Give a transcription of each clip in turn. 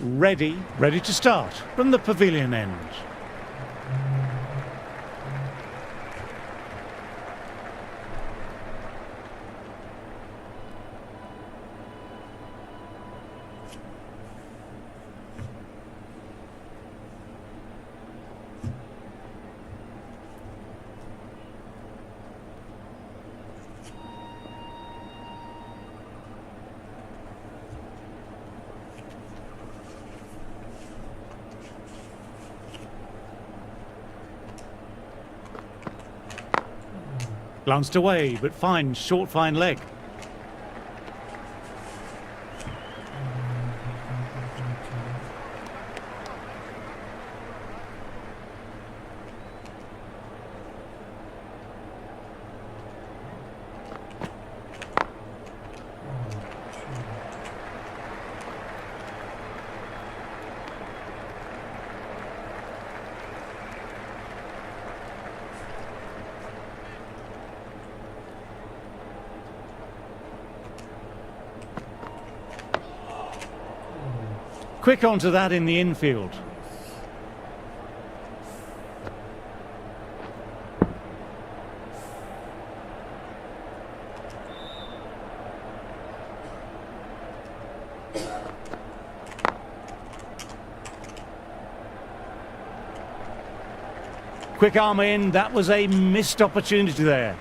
ready to start from the pavilion end. Glanced away, but fine, short, fine leg. Quick onto that in the infield. Quick arm in, that was a missed opportunity there.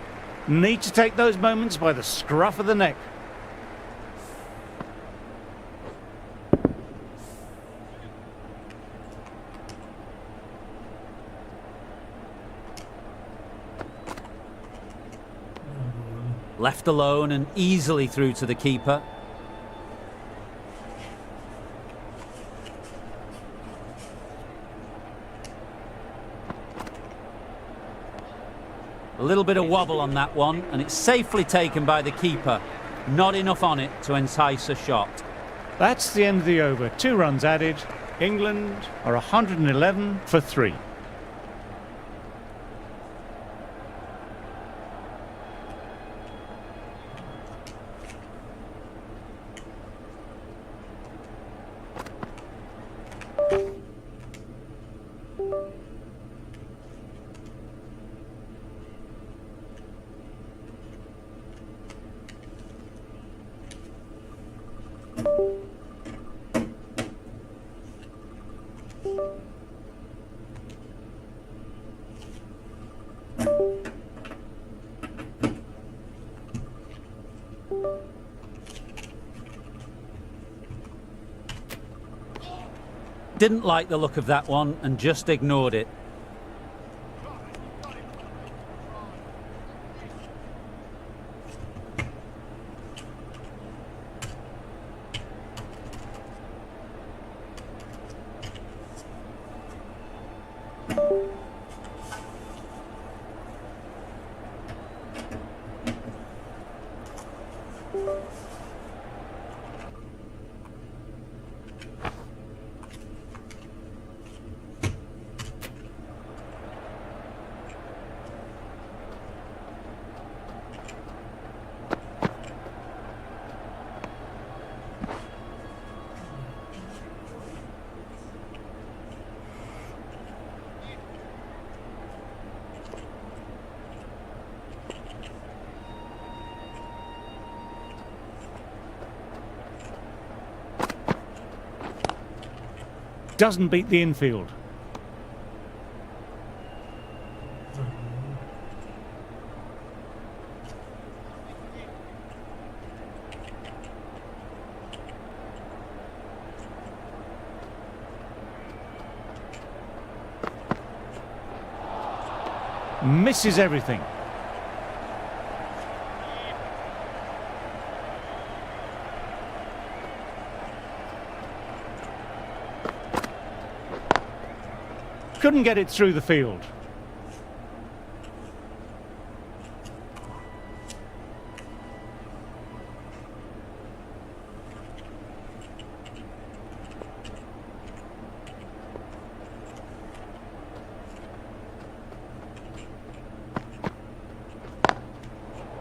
Need to take those moments by the scruff of the neck. Left alone and easily through to the keeper. A little bit of wobble on that one, and it's safely taken by the keeper. Not enough on it to entice a shot. That's the end of the over. 2 runs added. England are 111 for 3. Didn't like the look of that one and just ignored it. Doesn't beat the infield. Misses everything. Couldn't get it through the field.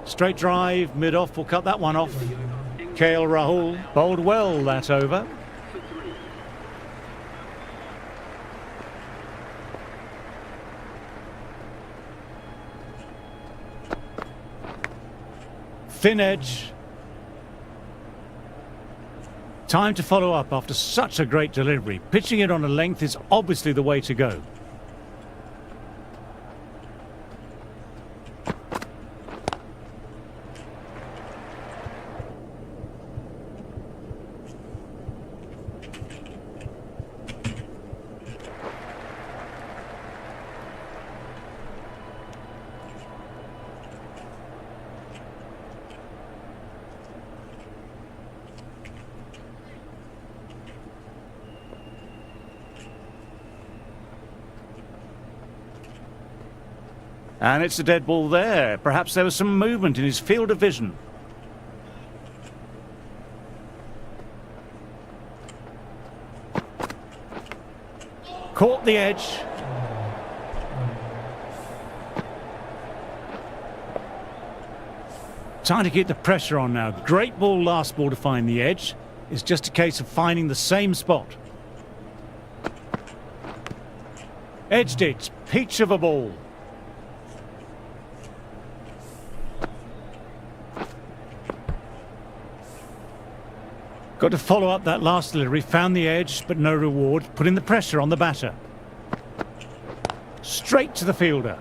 Straight drive, mid-off will cut that one off. KL Rahul bowled well that over. Thin edge. Time to follow up after such a great delivery. Pitching it on a length is obviously the way to go. And it's a dead ball there. Perhaps there was some movement in his field of vision. Caught the edge. Time to keep the pressure on now. Great ball last ball to find the edge. It's just a case of finding the same spot. Edged it. Peach of a ball. Got to follow up that last delivery, found the edge, but no reward, putting the pressure on the batter. Straight to the fielder.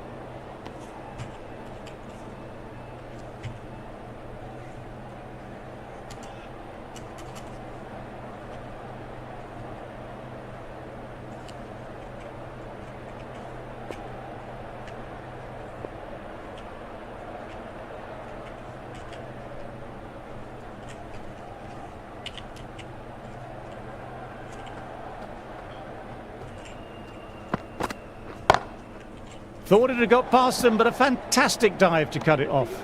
Thought it had got past them, but a fantastic dive to cut it off.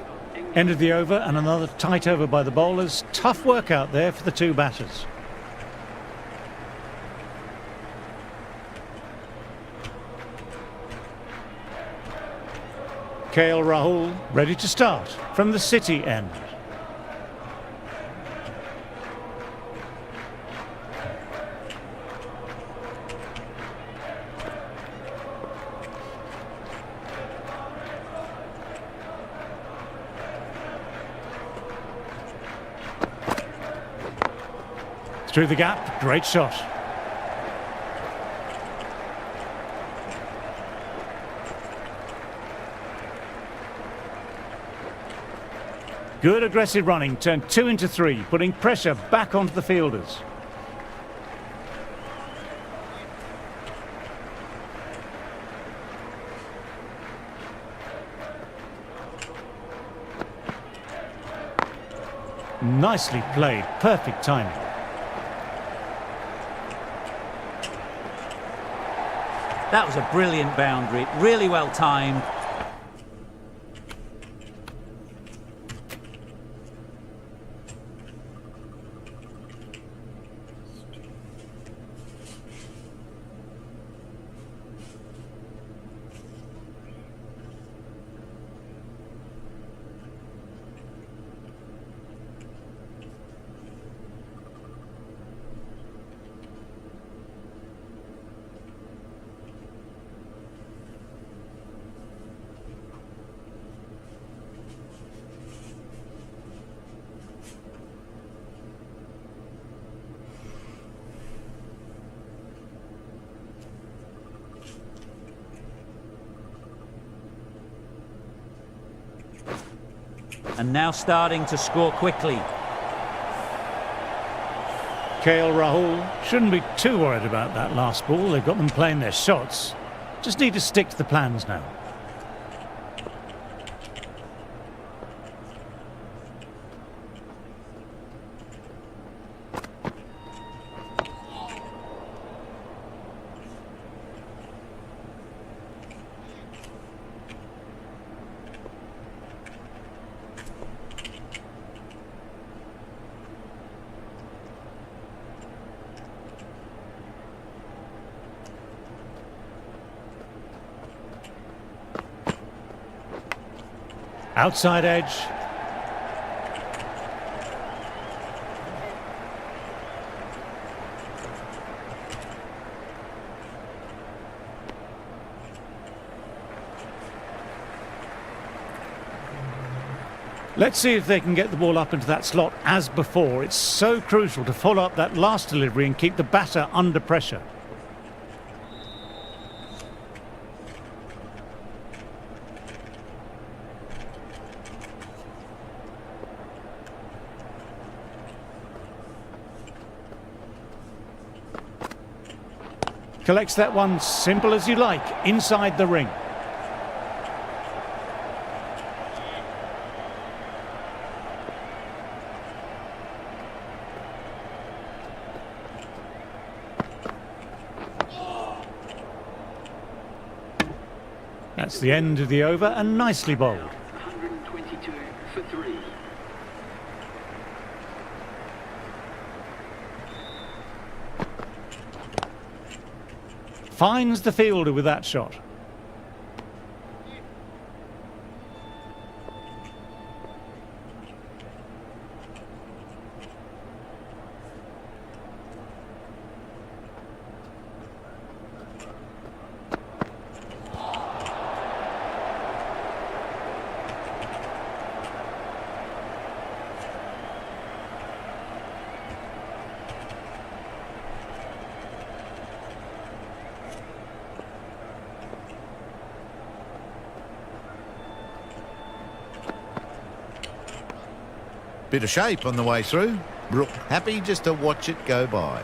End of the over and another tight over by the bowlers. Tough work out there for the two batters. KL Rahul ready to start from the City end. Through the gap, great shot. Good aggressive running, turned 2 into 3, putting pressure back onto the fielders. Nicely played, perfect timing. That was a brilliant boundary, really well timed. And now starting to score quickly. KL Rahul shouldn't be too worried about that last ball. They've got them playing their shots. Just need to stick to the plans now. Outside edge. Let's see if they can get the ball up into that slot as before. It's so crucial to follow up that last delivery and keep the batter under pressure. Collects that one simple as you like, inside the ring. That's the end of the over and nicely bowled. 122 for 3. Finds the fielder with that shot. Bit of shape on the way through. Brook happy just to watch it go by.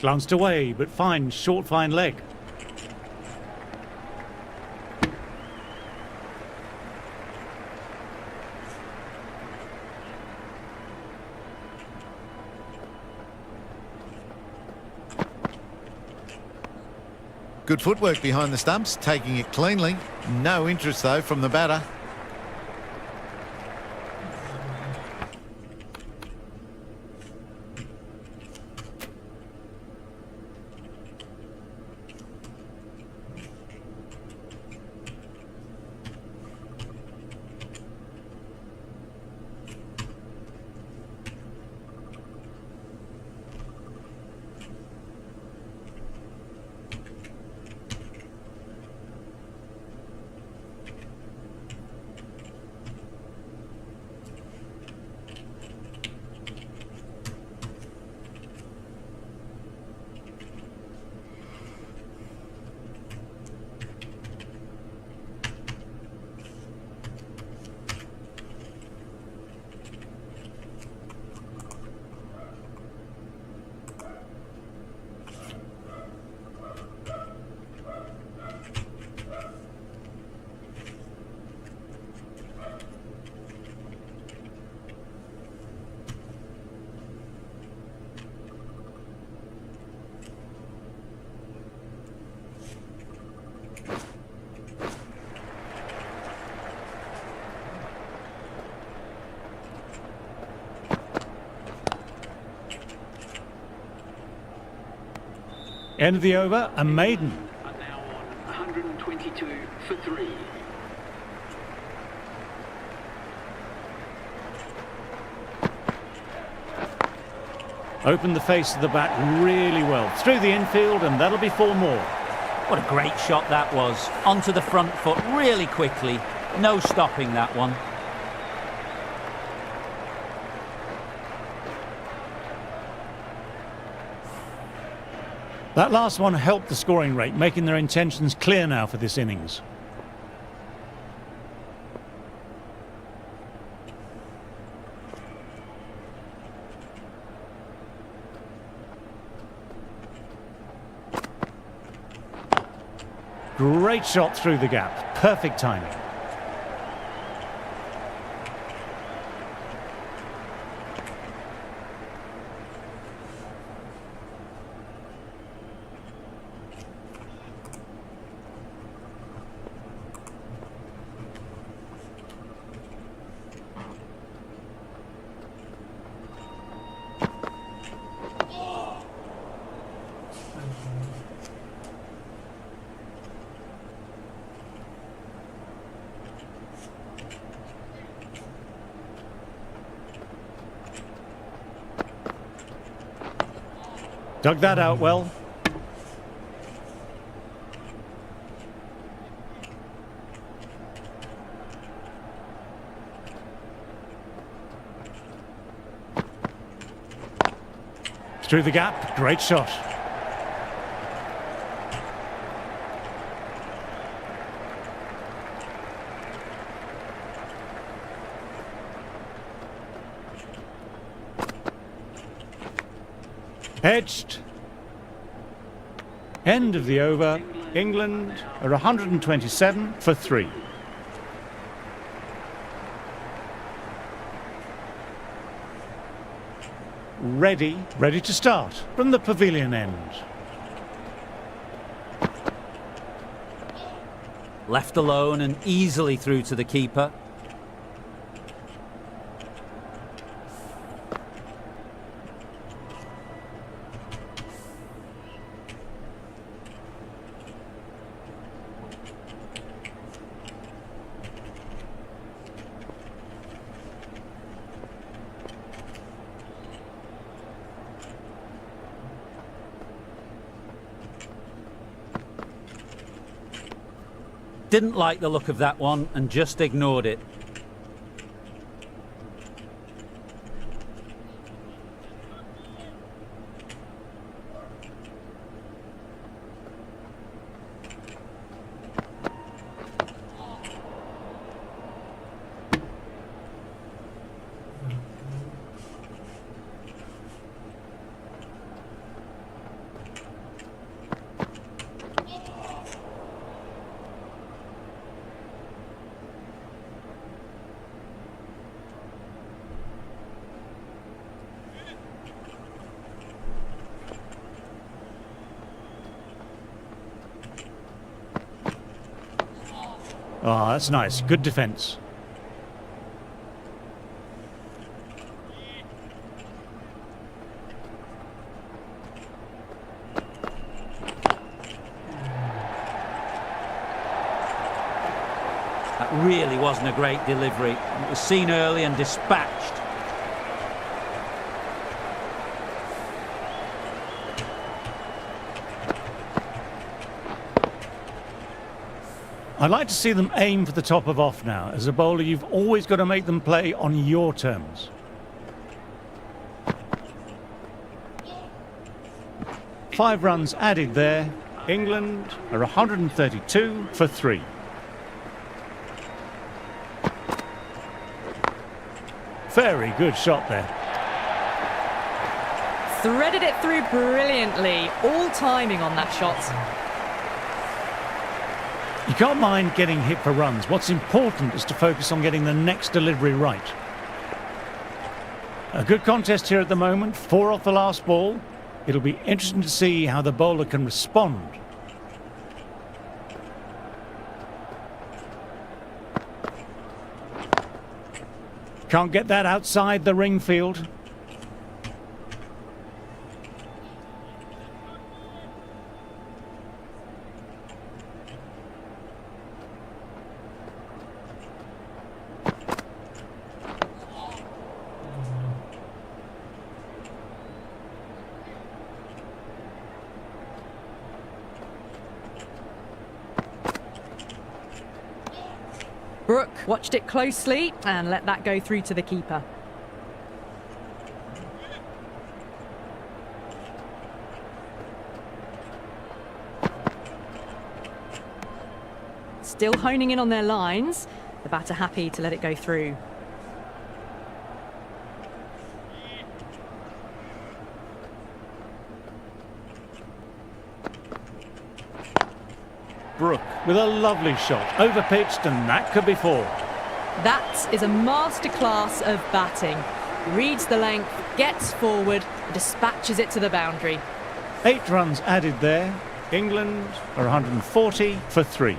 Glanced away, but fine, short fine leg. Good footwork behind the stumps, taking it cleanly. No interest, though, from the batter. End of the over, a maiden. Are now on 122 for 3. Opened the face of the bat really well. Through the infield, and that'll be 4 more. What a great shot that was. Onto the front foot really quickly. No stopping that one. That last one helped the scoring rate, making their intentions clear now for this innings. Great shot through the gap. Perfect timing. Dug that out well. Through the gap, great shot. Edged. End of the over. England are 127 for 3. Ready to start from the pavilion end. Left alone and easily through to the keeper. Didn't like the look of that one and just ignored it. Ah, that's nice. Good defence. That really wasn't a great delivery. It was seen early and dispatched. I'd like to see them aim for the top of off now. As a bowler, you've always got to make them play on your terms. Five runs added there. England are 132 for 3. Very good shot there. Threaded it through brilliantly. All timing on that shot. You can't mind getting hit for runs. What's important is to focus on getting the next delivery right. A good contest here at the moment. 4 off the last ball. It'll be interesting to see how the bowler can respond. Can't get that outside the ring field. Brooke watched it closely and let that go through to the keeper. Still honing in on their lines. The batter happy to let it go through. Brooke with a lovely shot. Overpitched, and that could be 4. That is a masterclass of batting. Reads the length, gets forward, dispatches it to the boundary. 8 runs added there. England are 140 for 3.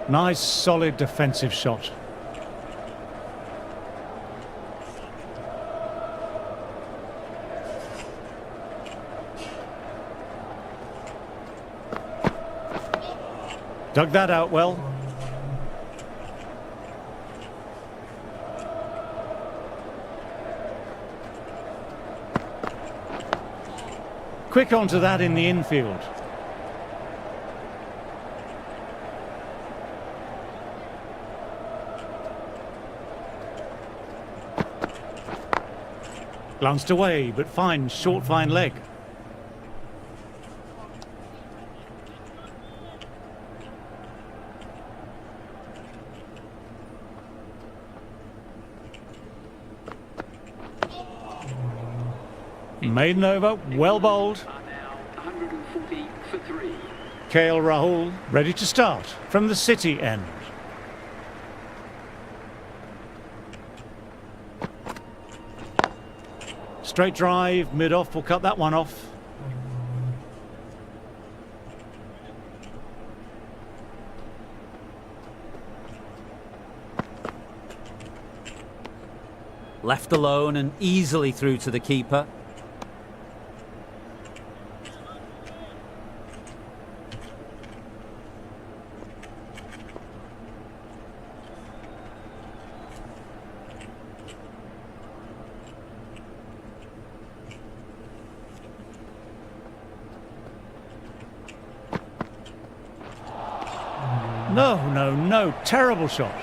Nice, solid defensive shot. Dug that out well. Quick onto that in the infield. Glanced away, but fine, short, fine leg. Maiden over, well bowled. Are now 140 for 3. KL Rahul ready to start from the city end. Straight drive, mid-off, will cut that one off. Left alone and easily through to the keeper. No, no, no, terrible shot.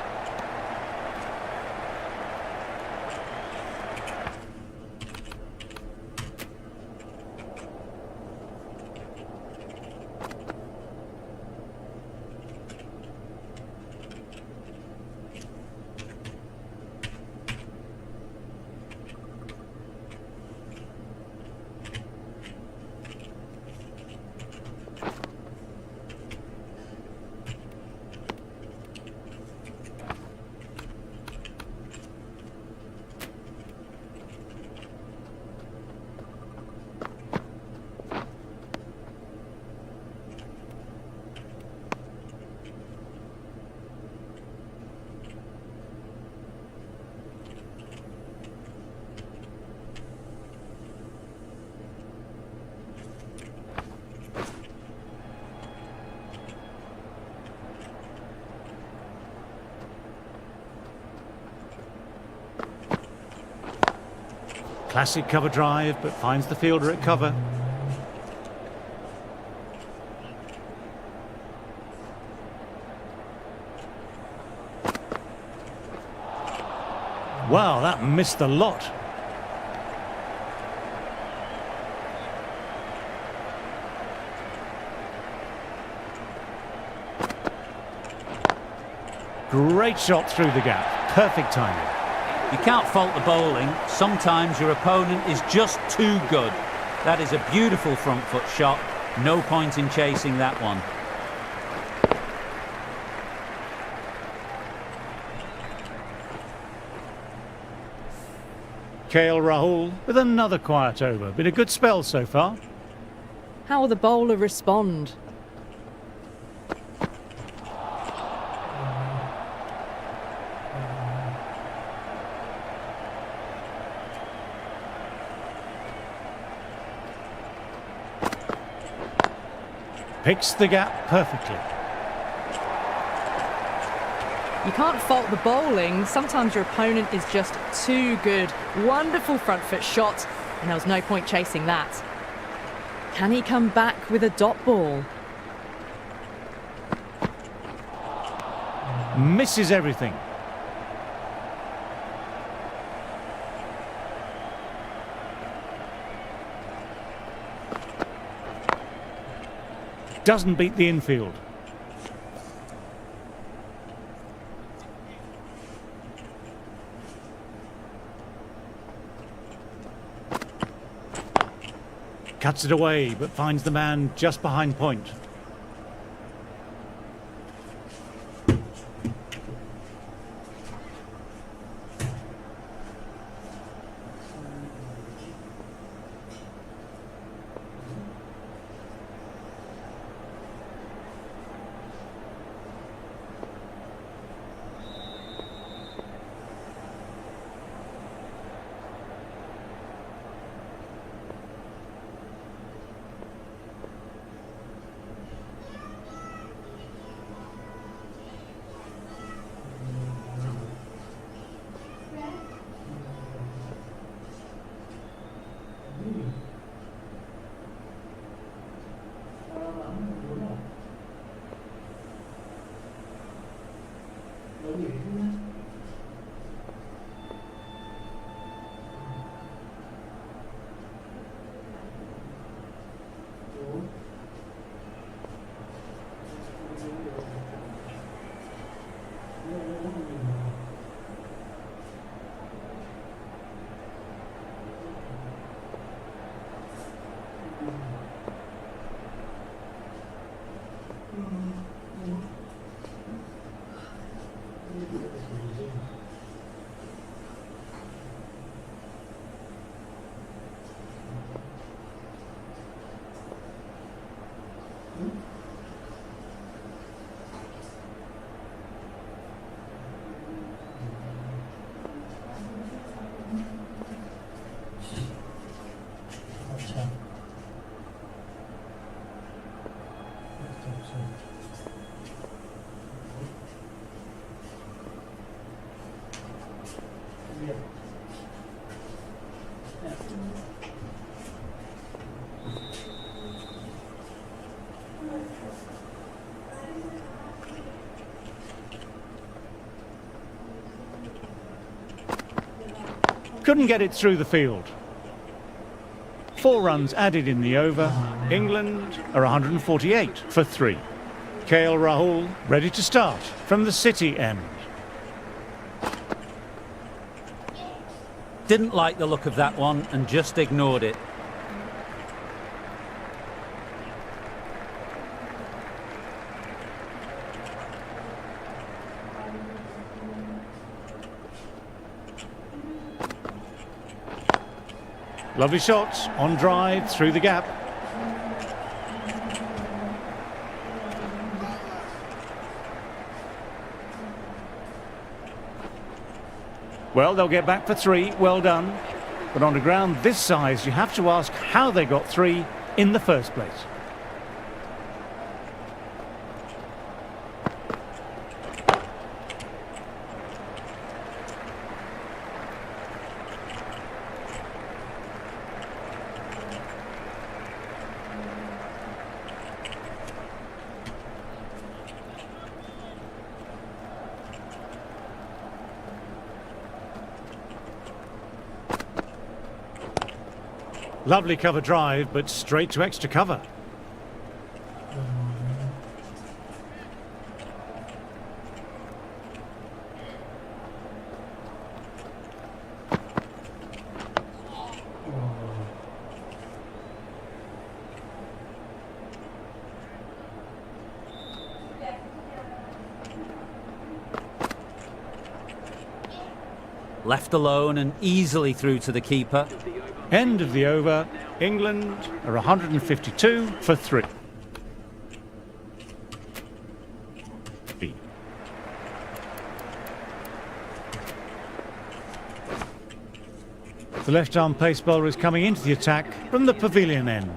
Classic cover drive, but finds the fielder at cover. Wow, that missed the lot. Great shot through the gap. Perfect timing. You can't fault the bowling. Sometimes your opponent is just too good. That is a beautiful front foot shot. No point in chasing that one. KL Rahul with another quiet over. Been a good spell so far. How will the bowler respond? Picks the gap perfectly. You can't fault the bowling. Sometimes your opponent is just too good. Wonderful front foot shot, and there was no point chasing that. Can he come back with a dot ball? Misses everything. Doesn't beat the infield. Cuts it away, but finds the man just behind point. Couldn't get it through the field. 4 runs added in the over. England are 148 for 3. KL Rahul ready to start from the City end. Didn't like the look of that one and just ignored it. Lovely shots on drive through the gap. Well, they'll get back for 3. Well done. But on a ground this size, you have to ask how they got 3 in the first place. Lovely cover drive, but straight to extra cover. Left alone and easily through to the keeper. End of the over. England are 152 for 3. The left-arm pace bowler is coming into the attack from the pavilion end.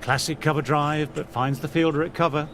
Classic cover drive, but finds the fielder at cover.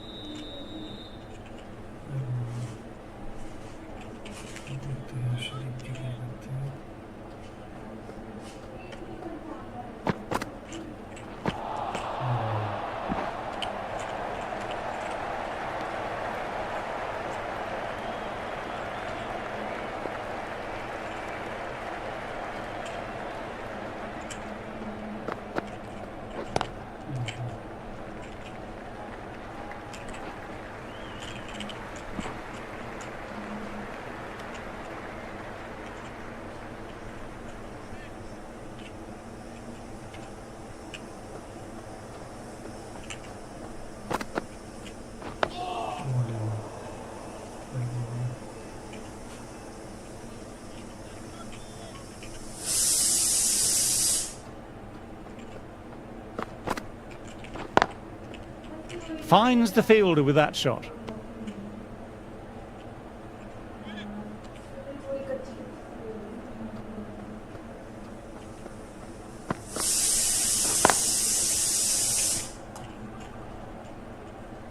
Finds the fielder with that shot.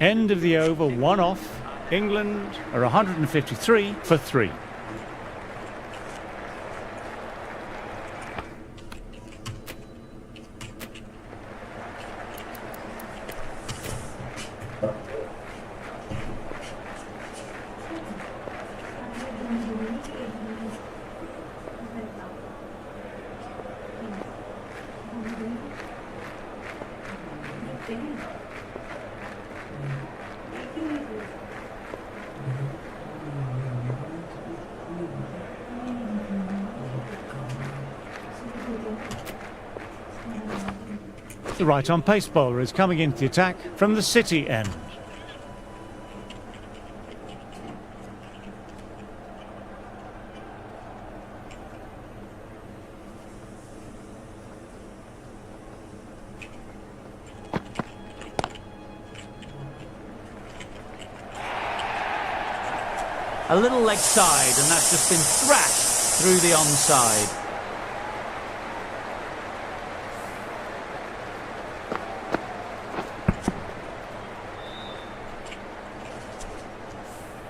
End of the over, 1 off. England are 153 for 3. The right-on pace bowler is coming into the attack from the City end. A little leg side, and that's just been thrashed through the onside.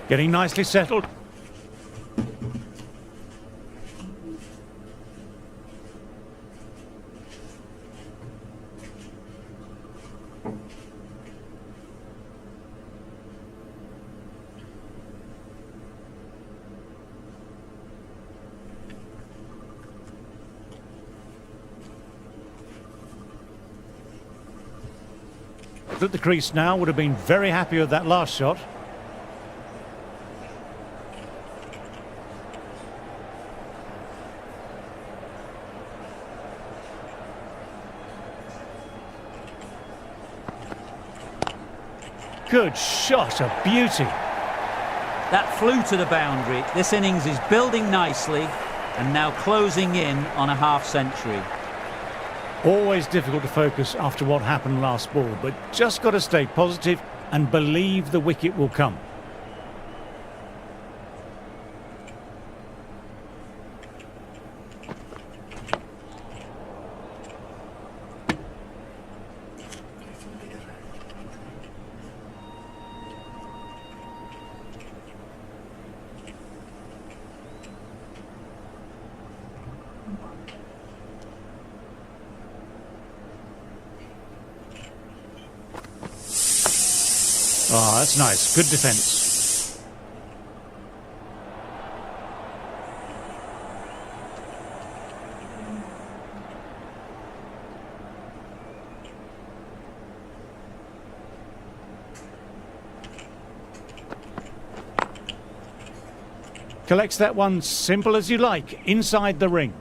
Getting nicely settled. At the crease now, would have been very happy with that last shot. Good shot, a beauty. That flew to the boundary. This innings is building nicely and now closing in on a half-century. Always difficult to focus after what happened last ball, but just got to stay positive and believe the wicket will come. Oh, that's nice. Good defence. Collects that one simple as you like, inside the ring.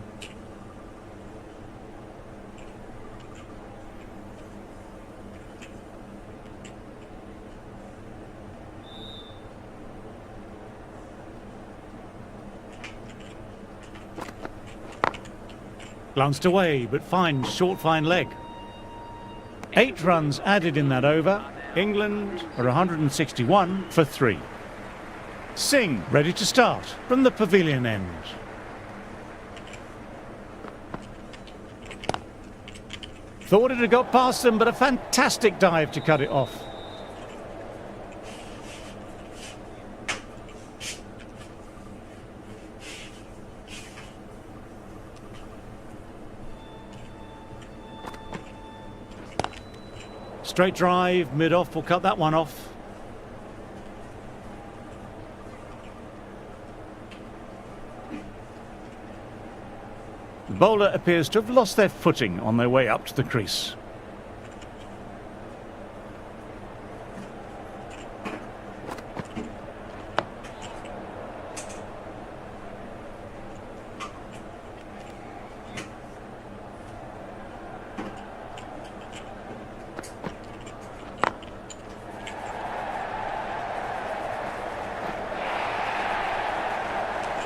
Glanced away, but fine, short, fine leg. 8 runs added in that over. England are 161 for 3. Singh ready to start from the pavilion end. Thought it had got past them, but a fantastic dive to cut it off. Straight drive, mid-off, will cut that one off. The bowler appears to have lost their footing on their way up to the crease.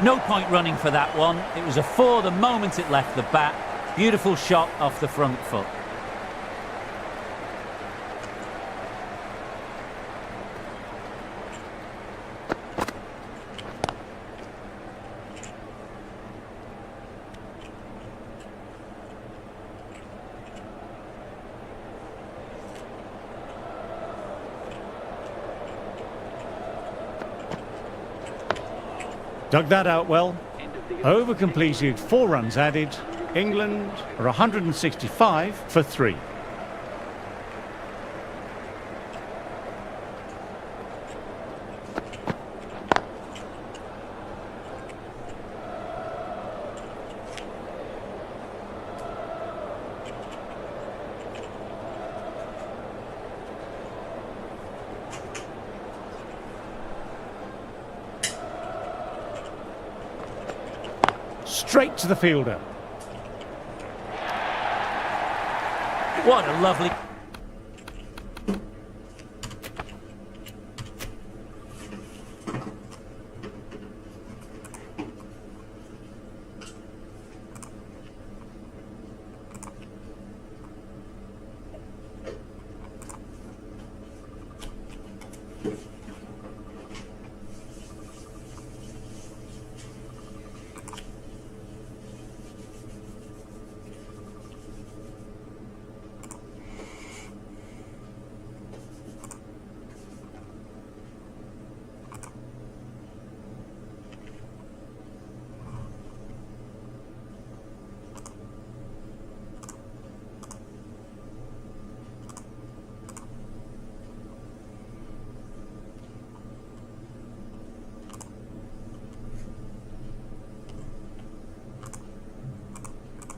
No point running for that one. It was a 4 the moment it left the bat. Beautiful shot off the front foot. Dug that out well. End of the Over completed, 4 runs added. England are 165 for 3. Straight to the fielder. What a lovely...